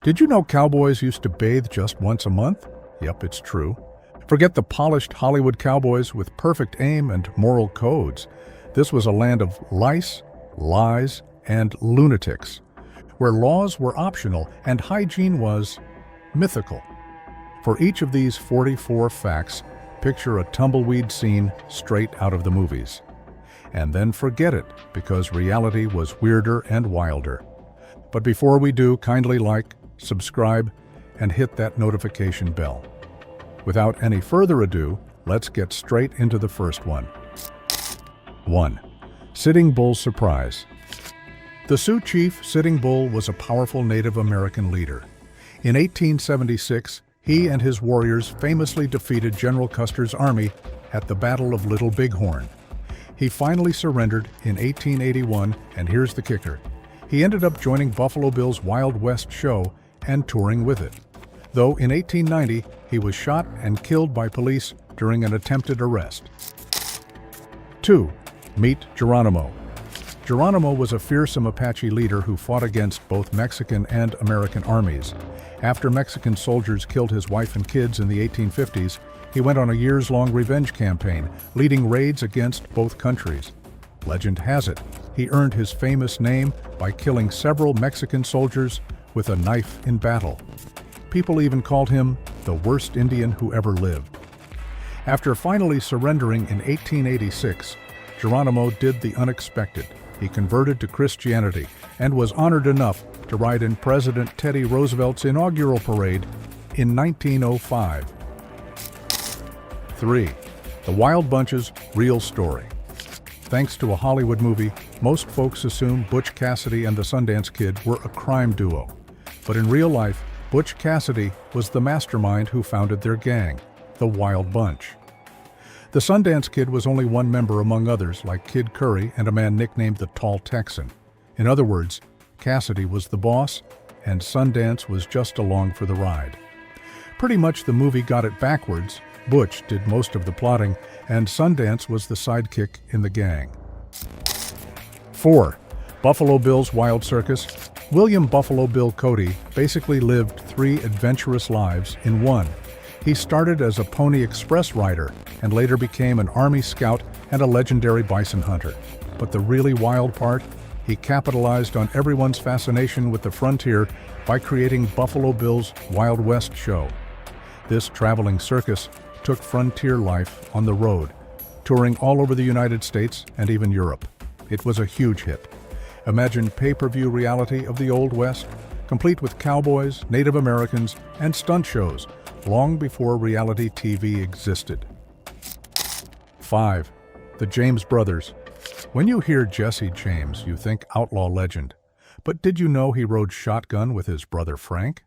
Did you know cowboys used to bathe just once a month? Yep, it's true. Forget the polished Hollywood cowboys with perfect aim and moral codes. This was a land of lice, lies, and lunatics, where laws were optional and hygiene was mythical. For each of these 44 facts, picture a tumbleweed scene straight out of the movies. And then forget it, because reality was weirder and wilder. But before we do, kindly like, subscribe, and hit that notification bell. Without any further ado, let's get straight into the first one. 1. Sitting Bull Surprise. The Sioux chief Sitting Bull was a powerful Native American leader. In 1876, he and his warriors famously defeated General Custer's army at the Battle of Little Bighorn. He finally surrendered in 1881, and here's the kicker. He ended up joining Buffalo Bill's Wild West show and touring with it. Though in 1890, he was shot and killed by police during an attempted arrest. 2. Meet Geronimo. Geronimo was a fearsome Apache leader who fought against both Mexican and American armies. After Mexican soldiers killed his wife and kids in the 1850s, he went on a years-long revenge campaign, leading raids against both countries. Legend has it, he earned his famous name by killing several Mexican soldiers with a knife in battle. People even called him the worst Indian who ever lived. After finally surrendering in 1886, Geronimo did the unexpected. He converted to Christianity and was honored enough to ride in President Teddy Roosevelt's inaugural parade in 1905. 3. The Wild Bunch's Real Story. Thanks to a Hollywood movie, most folks assume Butch Cassidy and the Sundance Kid were a crime duo. But in real life, Butch Cassidy was the mastermind who founded their gang, the Wild Bunch. The Sundance Kid was only one member among others like Kid Curry and a man nicknamed the Tall Texan. In other words, Cassidy was the boss, and Sundance was just along for the ride. Pretty much the movie got it backwards. Butch did most of the plotting, and Sundance was the sidekick in the gang. 4. Buffalo Bill's Wild Circus. William Buffalo Bill Cody basically lived 3 adventurous lives in one. He started as a Pony Express rider and later became an Army scout and a legendary bison hunter. But the really wild part? He capitalized on everyone's fascination with the frontier by creating Buffalo Bill's Wild West show. This traveling circus took frontier life on the road, touring all over the United States and even Europe. It was a huge hit. Imagine pay-per-view reality of the Old West, complete with cowboys, Native Americans, and stunt shows, long before reality TV existed. 5. The James Brothers. When you hear Jesse James, you think outlaw legend. But did you know he rode shotgun with his brother Frank?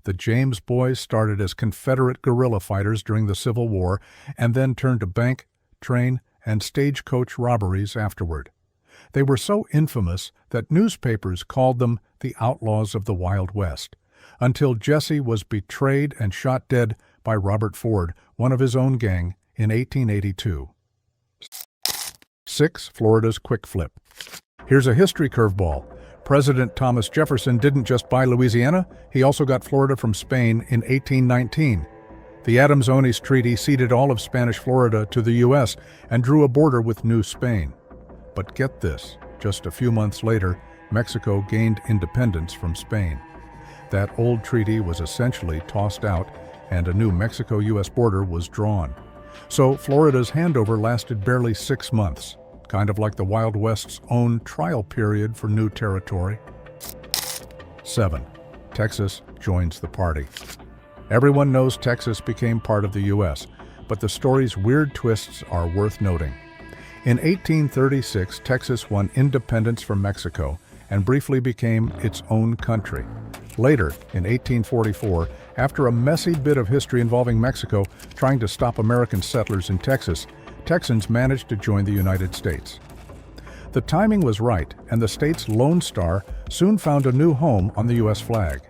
The James boys started as Confederate guerrilla fighters during the Civil War and then turned to bank, train, and stagecoach robberies afterward. They were so infamous that newspapers called them the outlaws of the Wild West, until Jesse was betrayed and shot dead by Robert Ford, one of his own gang, in 1882. 6. Florida's Quick Flip. Here's a history curveball. President Thomas Jefferson didn't just buy Louisiana, he also got Florida from Spain in 1819. The Adams-Onis Treaty ceded all of Spanish Florida to the U.S. and drew a border with New Spain. But get this, just a few months later, Mexico gained independence from Spain. That old treaty was essentially tossed out, and a new Mexico-U.S. border was drawn. So Florida's handover lasted barely 6 months, kind of like the Wild West's own trial period for new territory. 7. Texas joins the party. Everyone knows Texas became part of the U.S., but the story's weird twists are worth noting. In 1836, Texas won independence from Mexico and briefly became its own country. Later, in 1844, after a messy bit of history involving Mexico trying to stop American settlers in Texas, Texans managed to join the United States. The timing was right, and the state's Lone Star soon found a new home on the U.S. flag.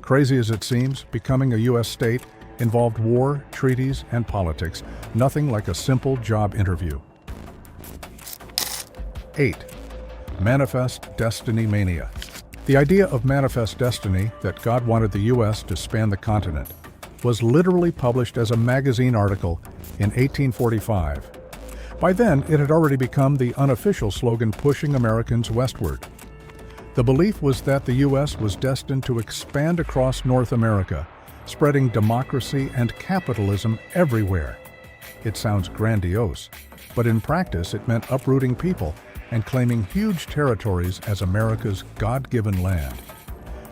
Crazy as it seems, becoming a U.S. state involved war, treaties, and politics, nothing like a simple job interview. 8. Manifest Destiny Mania. The idea of manifest destiny, that God wanted the U.S. to span the continent, was literally published as a magazine article in 1845. By then, it had already become the unofficial slogan pushing Americans westward. The belief was that the U.S. was destined to expand across North America, spreading democracy and capitalism everywhere. It sounds grandiose, but in practice it meant uprooting people and claiming huge territories as America's God-given land.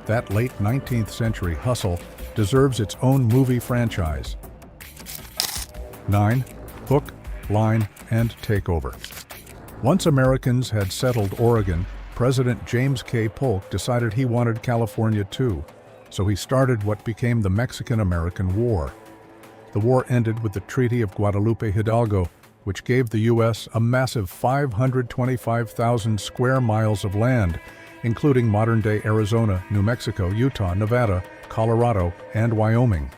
That late 19th century hustle deserves its own movie franchise. 9. Hook, line, and takeover. Once Americans had settled Oregon, President James K. Polk decided he wanted California too, so he started what became the Mexican-American War. The war ended with the Treaty of Guadalupe Hidalgo, which gave the U.S. a massive 525,000 square miles of land, including modern-day Arizona, New Mexico, Utah, Nevada, Colorado, and Wyoming.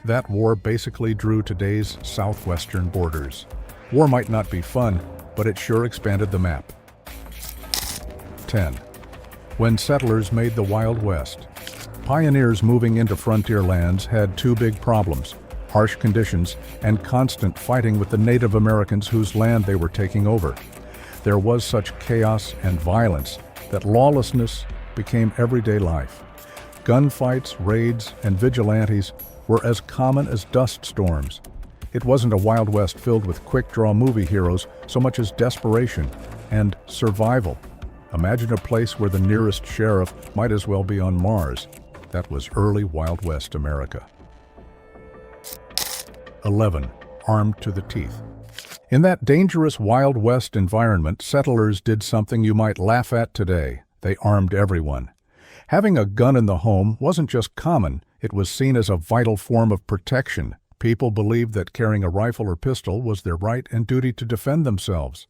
That war basically drew today's southwestern borders. War might not be fun, but it sure expanded the map. 10. When settlers made the Wild West. Pioneers moving into frontier lands had two big problems: harsh conditions and constant fighting with the Native Americans whose land they were taking over. There was such chaos and violence that lawlessness became everyday life. Gunfights, raids, and vigilantes were as common as dust storms. It wasn't a Wild West filled with quick-draw movie heroes so much as desperation and survival. Imagine a place where the nearest sheriff might as well be on Mars. That was early Wild West America. 11. Armed to the teeth. In that dangerous Wild West environment, settlers did something you might laugh at today. They armed everyone. Having a gun in the home wasn't just common, it was seen as a vital form of protection. People believed that carrying a rifle or pistol was their right and duty to defend themselves.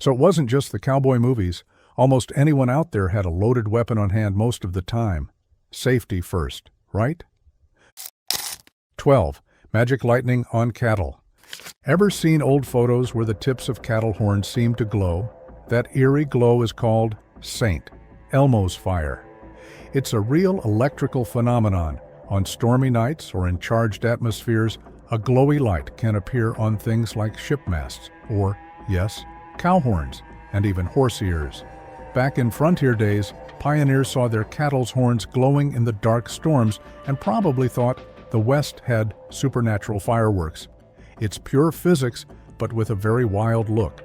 So it wasn't just the cowboy movies. Almost anyone out there had a loaded weapon on hand most of the time. Safety first, right? 12. Magic lightning on cattle. Ever seen old photos where the tips of cattle horns seem to glow? That eerie glow is called St. Elmo's fire. It's a real electrical phenomenon. On stormy nights or in charged atmospheres, a glowy light can appear on things like ship masts or, yes, cow horns and even horse ears. Back in frontier days, pioneers saw their cattle's horns glowing in the dark storms and probably thought the West had supernatural fireworks. It's pure physics, but with a very wild look.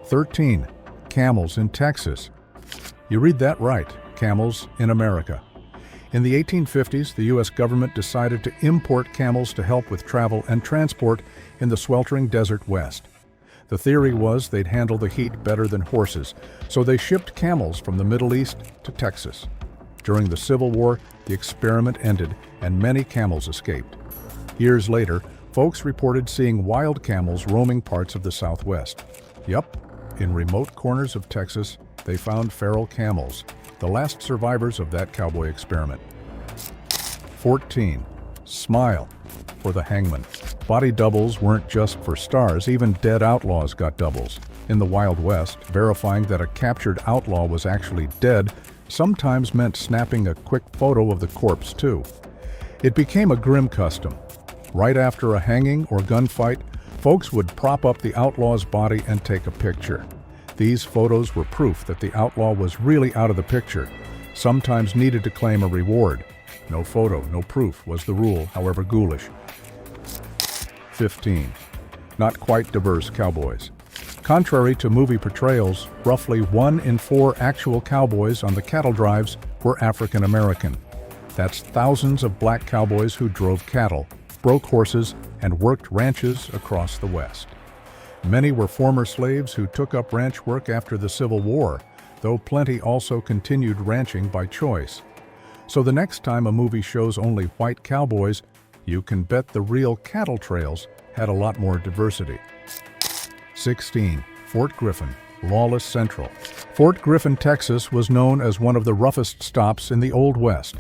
13. Camels in Texas. You read that right, camels in America. In the 1850s, the U.S. government decided to import camels to help with travel and transport in the sweltering desert West. The theory was they'd handle the heat better than horses, so they shipped camels from the Middle East to Texas. During the Civil War, the experiment ended and many camels escaped. Years later, folks reported seeing wild camels roaming parts of the Southwest. Yup, in remote corners of Texas, they found feral camels, the last survivors of that cowboy experiment. 14. Smile for the hangman. Body doubles weren't just for stars, even dead outlaws got doubles. In the Wild West, verifying that a captured outlaw was actually dead sometimes meant snapping a quick photo of the corpse too. It became a grim custom. Right after a hanging or gunfight, folks would prop up the outlaw's body and take a picture. These photos were proof that the outlaw was really out of the picture, sometimes needed to claim a reward. No photo, no proof was the rule, however ghoulish. 15. Not quite diverse cowboys. Contrary to movie portrayals, roughly 1 in 4 actual cowboys on the cattle drives were African American. That's thousands of black cowboys who drove cattle, broke horses, and worked ranches across the West. Many were former slaves who took up ranch work after the Civil War, though plenty also continued ranching by choice. So the next time a movie shows only white cowboys, you can bet the real cattle trails had a lot more diversity. 16. Fort Griffin, Lawless Central. Fort Griffin, Texas was known as one of the roughest stops in the Old West.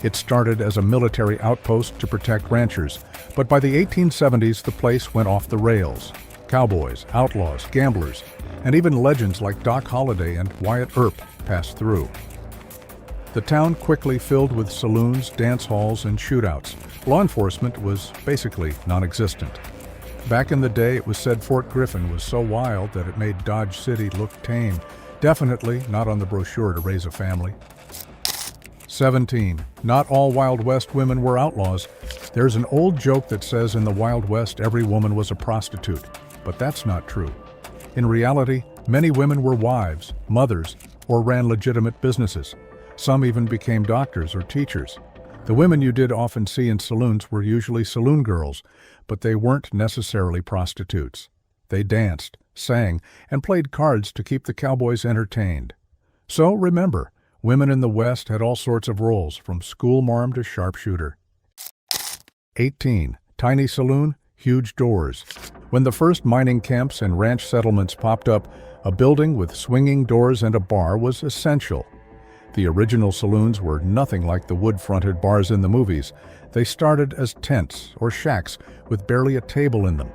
It started as a military outpost to protect ranchers, but by the 1870s the place went off the rails. Cowboys, outlaws, gamblers, and even legends like Doc Holliday and Wyatt Earp passed through. The town quickly filled with saloons, dance halls, and shootouts. Law enforcement was basically non-existent. Back in the day, it was said Fort Griffin was so wild that it made Dodge City look tame. Definitely not on the brochure to raise a family. 17. Not all Wild West women were outlaws. There's an old joke that says in the Wild West every woman was a prostitute, but that's not true. In reality, many women were wives, mothers, or ran legitimate businesses. Some even became doctors or teachers. The women you did often see in saloons were usually saloon girls, but they weren't necessarily prostitutes. They danced, sang, and played cards to keep the cowboys entertained. So remember, women in the West had all sorts of roles, from schoolmarm to sharpshooter. 18. Tiny saloon, huge doors. When the first mining camps and ranch settlements popped up, a building with swinging doors and a bar was essential. The original saloons were nothing like the wood-fronted bars in the movies. They started as tents or shacks with barely a table in them.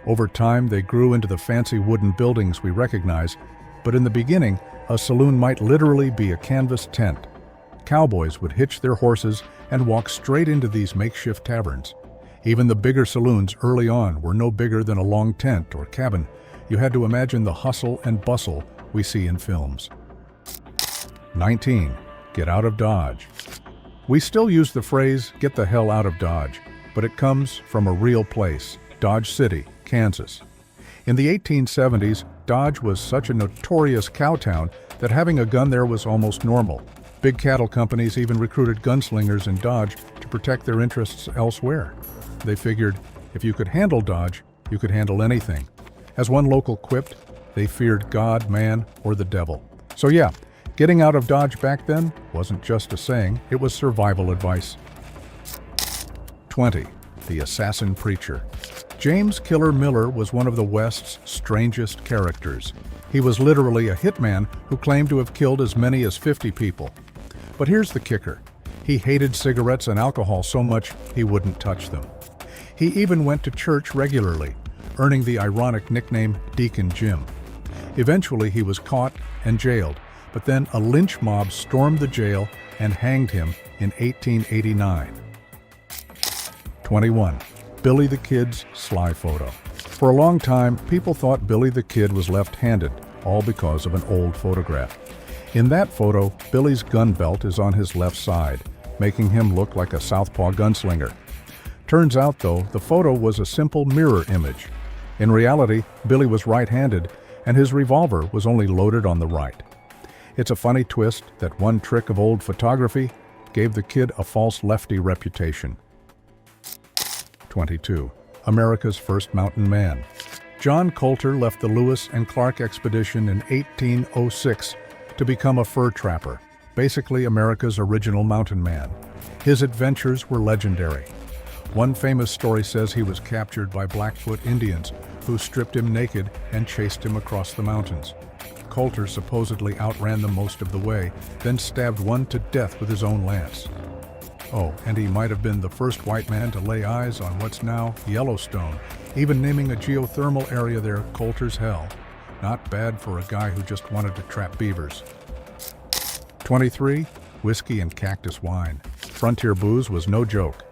Over time, they grew into the fancy wooden buildings we recognize, but in the beginning, a saloon might literally be a canvas tent. Cowboys would hitch their horses and walk straight into these makeshift taverns. Even the bigger saloons early on were no bigger than a long tent or cabin. You had to imagine the hustle and bustle we see in films. 19. Get out of Dodge. We still use the phrase, get the hell out of Dodge, but it comes from a real place, Dodge City, Kansas. In the 1870s, Dodge was such a notorious cow town that having a gun there was almost normal. Big cattle companies even recruited gunslingers in Dodge to protect their interests elsewhere. They figured, if you could handle Dodge, you could handle anything. As one local quipped, they feared God, man, or the devil. So yeah, getting out of Dodge back then wasn't just a saying, it was survival advice. 20. The Assassin Preacher. James Killer Miller was one of the West's strangest characters. He was literally a hitman who claimed to have killed as many as 50 people. But here's the kicker. He hated cigarettes and alcohol so much he wouldn't touch them. He even went to church regularly, earning the ironic nickname Deacon Jim. Eventually he was caught and jailed, but then a lynch mob stormed the jail and hanged him in 1889. 21. Billy the Kid's sly photo. For a long time, people thought Billy the Kid was left-handed, all because of an old photograph. In that photo, Billy's gun belt is on his left side, making him look like a southpaw gunslinger. Turns out, though, the photo was a simple mirror image. In reality, Billy was right-handed, and his revolver was only loaded on the right. It's a funny twist that one trick of old photography gave the kid a false lefty reputation. 22. America's First Mountain Man. John Colter left the Lewis and Clark expedition in 1806 to become a fur trapper, basically America's original mountain man. His adventures were legendary. One famous story says he was captured by Blackfoot Indians who stripped him naked and chased him across the mountains. Colter supposedly outran them most of the way, then stabbed one to death with his own lance. Oh, and he might have been the first white man to lay eyes on what's now Yellowstone, even naming a geothermal area there Colter's Hell. Not bad for a guy who just wanted to trap beavers. 23. Whiskey and cactus wine. Frontier booze was no joke.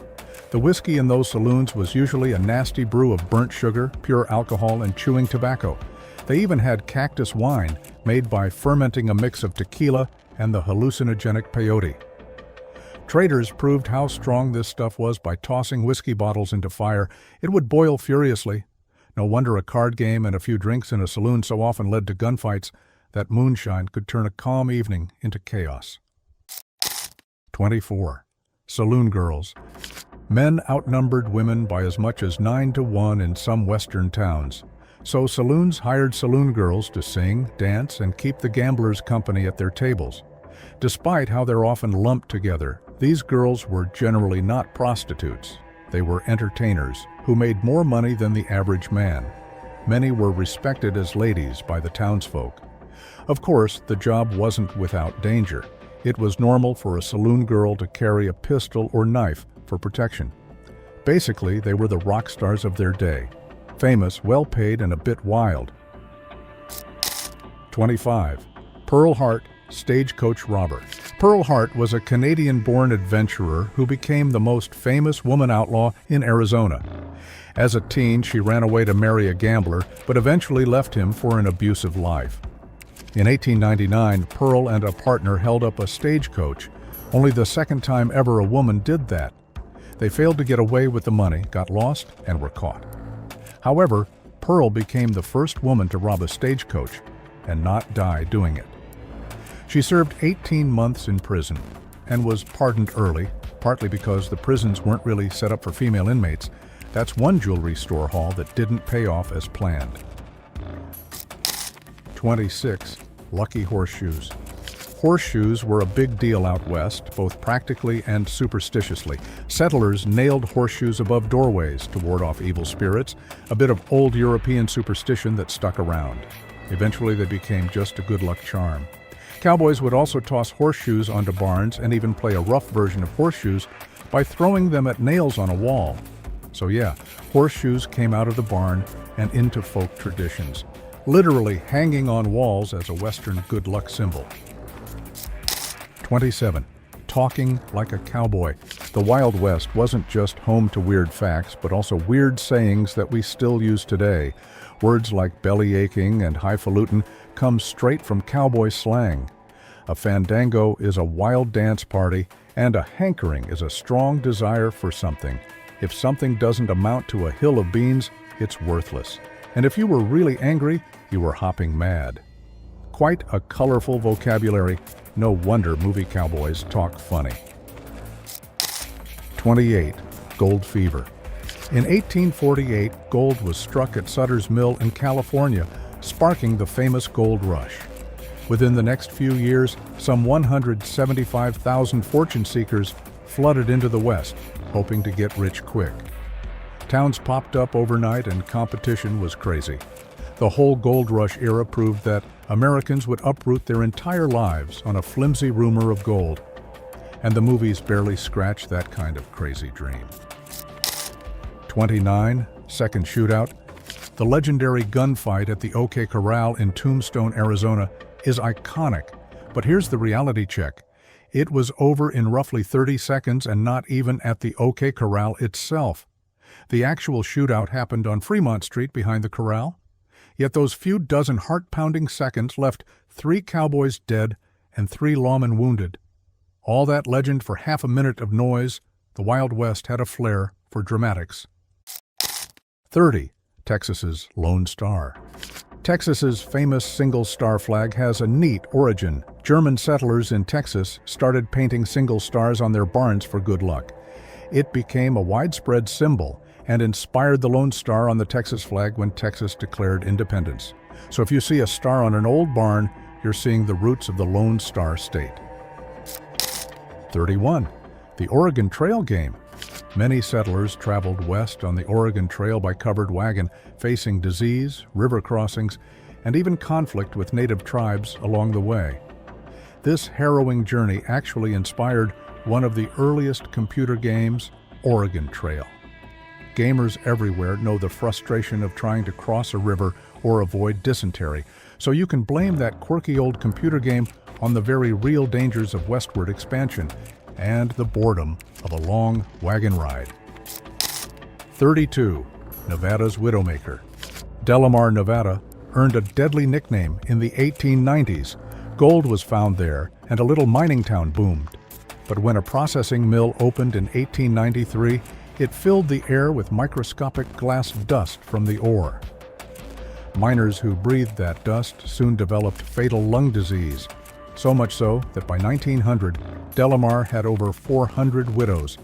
The whiskey in those saloons was usually a nasty brew of burnt sugar, pure alcohol, and chewing tobacco. They even had cactus wine, made by fermenting a mix of tequila and the hallucinogenic peyote. Traders proved how strong this stuff was by tossing whiskey bottles into fire. It would boil furiously. No wonder a card game and a few drinks in a saloon so often led to gunfights. That moonshine could turn a calm evening into chaos. 24. Saloon girls. Men outnumbered women by as much as 9-to-1 in some western towns. So saloons hired saloon girls to sing, dance, and keep the gamblers company at their tables. Despite how they're often lumped together, these girls were generally not prostitutes. They were entertainers who made more money than the average man. Many were respected as ladies by the townsfolk. Of course, the job wasn't without danger. It was normal for a saloon girl to carry a pistol or knife for protection. Basically, they were the rock stars of their day. Famous, well-paid, and a bit wild. 25. Pearl Hart stagecoach robber. Pearl Hart was a Canadian-born adventurer who became the most famous woman outlaw in Arizona. As a teen, she ran away to marry a gambler, but eventually left him for an abusive life. In 1899, Pearl and a partner held up a stagecoach, only the second time ever a woman did that. They failed to get away with the money, got lost, and were caught. However, Pearl became the first woman to rob a stagecoach and not die doing it. She served 18 months in prison and was pardoned early, partly because the prisons weren't really set up for female inmates. That's one jewelry store haul that didn't pay off as planned. 26. Lucky horseshoes. Horseshoes were a big deal out west, both practically and superstitiously. Settlers nailed horseshoes above doorways to ward off evil spirits, a bit of old European superstition that stuck around. Eventually they became just a good luck charm. Cowboys would also toss horseshoes onto barns and even play a rough version of horseshoes by throwing them at nails on a wall. So yeah, horseshoes came out of the barn and into folk traditions, literally hanging on walls as a Western good luck symbol. 27. Talking like a cowboy. The Wild West wasn't just home to weird facts, but also weird sayings that we still use today. Words like belly aching and highfalutin come straight from cowboy slang. A fandango is a wild dance party, and a hankering is a strong desire for something. If something doesn't amount to a hill of beans, it's worthless. And if you were really angry, you were hopping mad. Quite a colorful vocabulary. No wonder movie cowboys talk funny. 28. Gold fever. In 1848, gold was struck at Sutter's Mill in California, sparking the famous gold rush. Within the next few years, some 175,000 fortune seekers flooded into the West, hoping to get rich quick. Towns popped up overnight and competition was crazy. The whole gold rush era proved that Americans would uproot their entire lives on a flimsy rumor of gold. And the movies barely scratch that kind of crazy dream. 29. Second shootout. The legendary gunfight at the OK Corral in Tombstone, Arizona is iconic, but here's the reality check. It was over in roughly 30 seconds and not even at the OK Corral itself. The actual shootout happened on Fremont Street behind the corral. Yet those few dozen heart-pounding seconds left 3 cowboys dead and 3 lawmen wounded. All that legend for half a minute of noise. The Wild West had a flair for dramatics. 30. Texas's Lone Star. Texas's famous single star flag has a neat origin. German settlers in Texas started painting single stars on their barns for good luck. It became a widespread symbol and inspired the Lone Star on the Texas flag when Texas declared independence. So if you see a star on an old barn, you're seeing the roots of the Lone Star State. 31. The Oregon Trail game. Many settlers traveled west on the Oregon Trail by covered wagon, facing disease, river crossings, and even conflict with native tribes along the way. This harrowing journey actually inspired one of the earliest computer games, Oregon Trail. Gamers everywhere know the frustration of trying to cross a river or avoid dysentery, so you can blame that quirky old computer game on the very real dangers of westward expansion and the boredom of a long wagon ride. 32. Nevada's Widowmaker. Delamar, Nevada, earned a deadly nickname in the 1890s. Gold was found there, and a little mining town boomed. But when a processing mill opened in 1893, it filled the air with microscopic glass dust from the ore. Miners who breathed that dust soon developed fatal lung disease, so much so that by 1900, Delamar had over 400 widows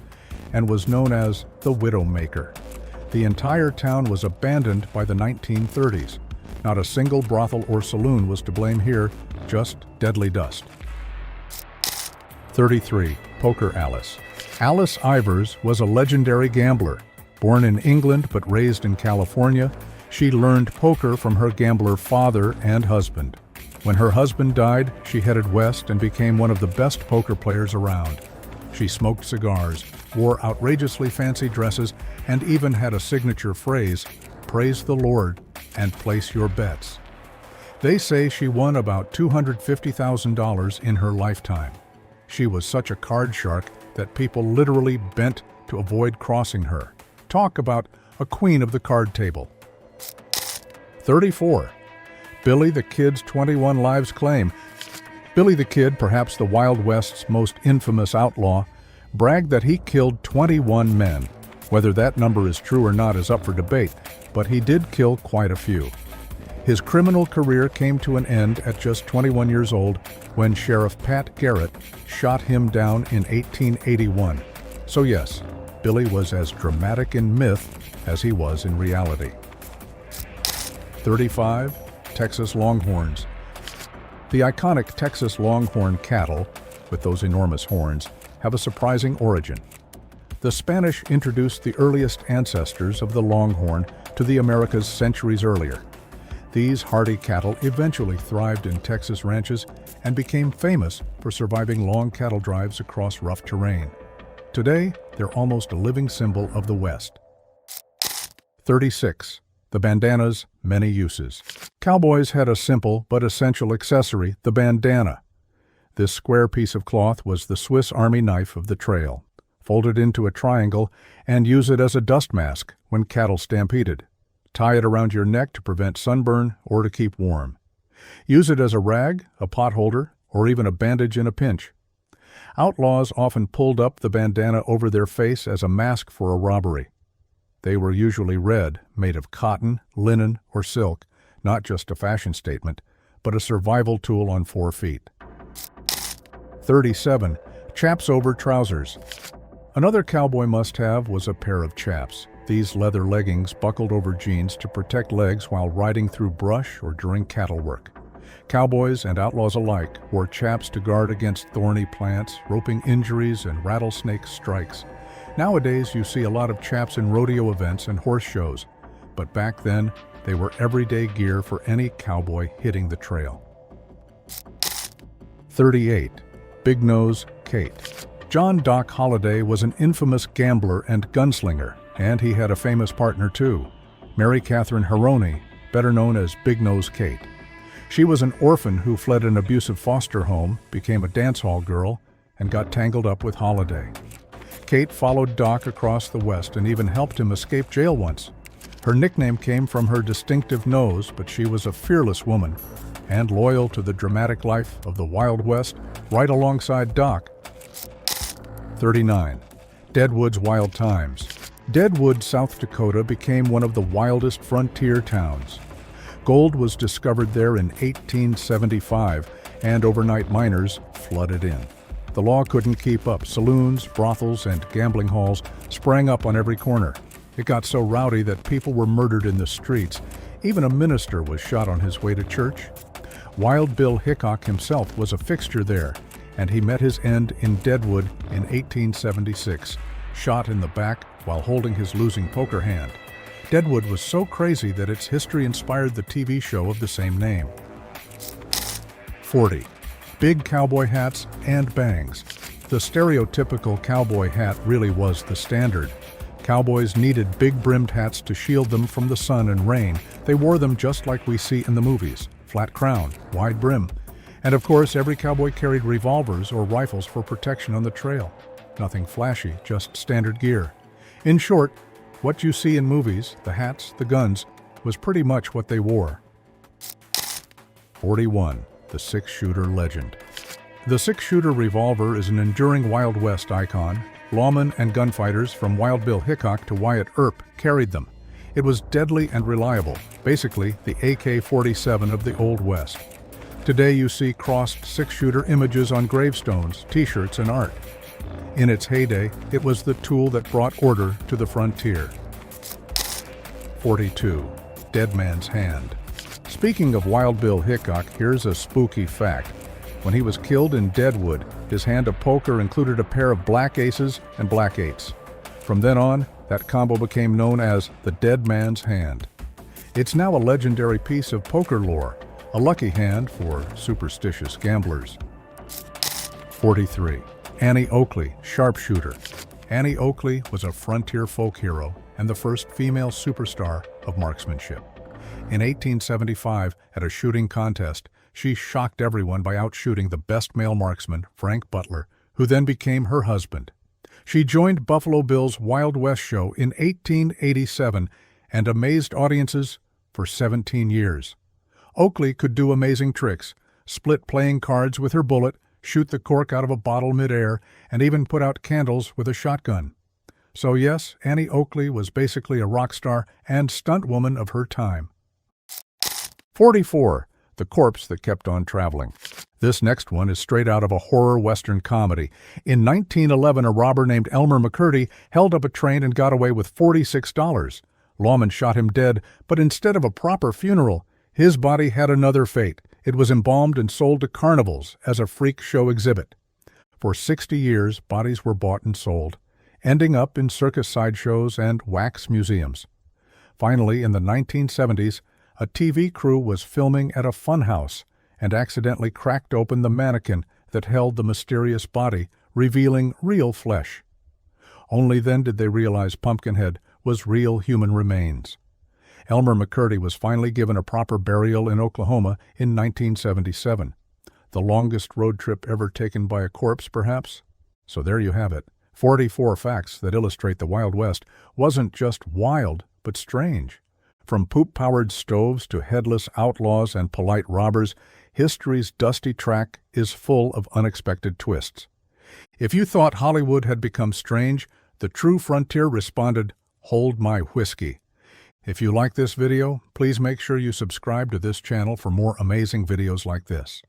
and was known as the Widowmaker. The entire town was abandoned by the 1930s. Not a single brothel or saloon was to blame here, just deadly dust. 33. Poker Alice. Alice Ivers was a legendary gambler. Born in England but raised in California, she learned poker from her gambler father and husband. When her husband died, she headed west and became one of the best poker players around. She smoked cigars, wore outrageously fancy dresses, and even had a signature phrase, "Praise the Lord and place your bets." They say she won about $250,000 in her lifetime. She was such a card shark that people literally bent to avoid crossing her. Talk about a queen of the card table. 34. Billy the Kid's 21 Lives Claim. Billy the Kid, perhaps the Wild West's most infamous outlaw, bragged that he killed 21 men. Whether that number is true or not is up for debate, but he did kill quite a few. His criminal career came to an end at just 21 years old when Sheriff Pat Garrett shot him down in 1881. So yes, Billy was as dramatic in myth as he was in reality. 35. Texas Longhorns. The iconic Texas Longhorn cattle, with those enormous horns, have a surprising origin. The Spanish introduced the earliest ancestors of the Longhorn to the Americas centuries earlier. These hardy cattle eventually thrived in Texas ranches and became famous for surviving long cattle drives across rough terrain. Today, they're almost a living symbol of the West. 36. The bandana's many uses. Cowboys had a simple but essential accessory, the bandana. This square piece of cloth was the Swiss Army knife of the trail. Fold it into a triangle and use it as a dust mask when cattle stampeded. Tie it around your neck to prevent sunburn or to keep warm. Use it as a rag, a pot holder, or even a bandage in a pinch. Outlaws often pulled up the bandana over their face as a mask for a robbery. They were usually red, made of cotton, linen, or silk, not just a fashion statement, but a survival tool on 4 feet. 37. Chaps over trousers. Another cowboy must-have was a pair of chaps. These leather leggings buckled over jeans to protect legs while riding through brush or during cattle work. Cowboys and outlaws alike wore chaps to guard against thorny plants, roping injuries, and rattlesnake strikes. Nowadays, you see a lot of chaps in rodeo events and horse shows, but back then, they were everyday gear for any cowboy hitting the trail. 38. Big Nose Kate. John Doc Holliday was an infamous gambler and gunslinger, and he had a famous partner too, Mary Catherine Haroni, better known as Big Nose Kate. She was an orphan who fled an abusive foster home, became a dance hall girl, and got tangled up with Holliday. Kate followed Doc across the West and even helped him escape jail once. Her nickname came from her distinctive nose, but she was a fearless woman and loyal to the dramatic life of the Wild West right alongside Doc. 39. Deadwood's Wild Times. Deadwood, South Dakota became one of the wildest frontier towns. Gold was discovered there in 1875, and overnight miners flooded in. The law couldn't keep up. Saloons, brothels, and gambling halls sprang up on every corner. It got so rowdy that people were murdered in the streets. Even a minister was shot on his way to church. Wild Bill Hickok himself was a fixture there, and he met his end in Deadwood in 1876, shot in the back while holding his losing poker hand. Deadwood was so crazy that its history inspired the TV show of the same name. 40. Big cowboy hats and bangs. The stereotypical cowboy hat really was the standard. Cowboys needed big brimmed hats to shield them from the sun and rain. They wore them just like we see in the movies, flat crown, wide brim. And of course, every cowboy carried revolvers or rifles for protection on the trail. Nothing flashy, just standard gear. In short, what you see in movies, the hats, the guns, was pretty much what they wore. 41. The six-shooter legend. The six-shooter revolver is an enduring Wild West icon. Lawmen and gunfighters from Wild Bill Hickok to Wyatt Earp carried them. It was deadly and reliable, basically the AK-47 of the Old West. Today you see crossed six-shooter images on gravestones, t-shirts, and art. In its heyday, it was the tool that brought order to the frontier. 42. Dead Man's Hand. Speaking of Wild Bill Hickok, here's a spooky fact. When he was killed in Deadwood, his hand of poker included a pair of black aces and black eights. From then on, that combo became known as the Dead Man's Hand. It's now a legendary piece of poker lore, a lucky hand for superstitious gamblers. 43. Annie Oakley, sharpshooter. Annie Oakley was a frontier folk hero and the first female superstar of marksmanship. In 1875, at a shooting contest, she shocked everyone by outshooting the best male marksman, Frank Butler, who then became her husband. She joined Buffalo Bill's Wild West show in 1887 and amazed audiences for 17 years. Oakley could do amazing tricks, split playing cards with her bullet, shoot the cork out of a bottle midair, and even put out candles with a shotgun. So yes, Annie Oakley was basically a rock star and stunt woman of her time. 44. The corpse that kept on traveling. This next one is straight out of a horror western comedy. In 1911, a robber named Elmer McCurdy held up a train and got away with $46. Lawmen shot him dead, but instead of a proper funeral, his body had another fate. It was embalmed and sold to carnivals as a freak show exhibit. For 60 years, bodies were bought and sold, ending up in circus sideshows and wax museums. Finally, in the 1970s, a TV crew was filming at a funhouse and accidentally cracked open the mannequin that held the mysterious body, revealing real flesh. Only then did they realize Pumpkinhead was real human remains. Elmer McCurdy was finally given a proper burial in Oklahoma in 1977. The longest road trip ever taken by a corpse, perhaps? So there you have it. 44 facts that illustrate the Wild West wasn't just wild, but strange. From poop-powered stoves to headless outlaws and polite robbers, history's dusty track is full of unexpected twists. If you thought Hollywood had become strange, the true frontier responded, "Hold my whiskey." If you like this video, please make sure you subscribe to this channel for more amazing videos like this.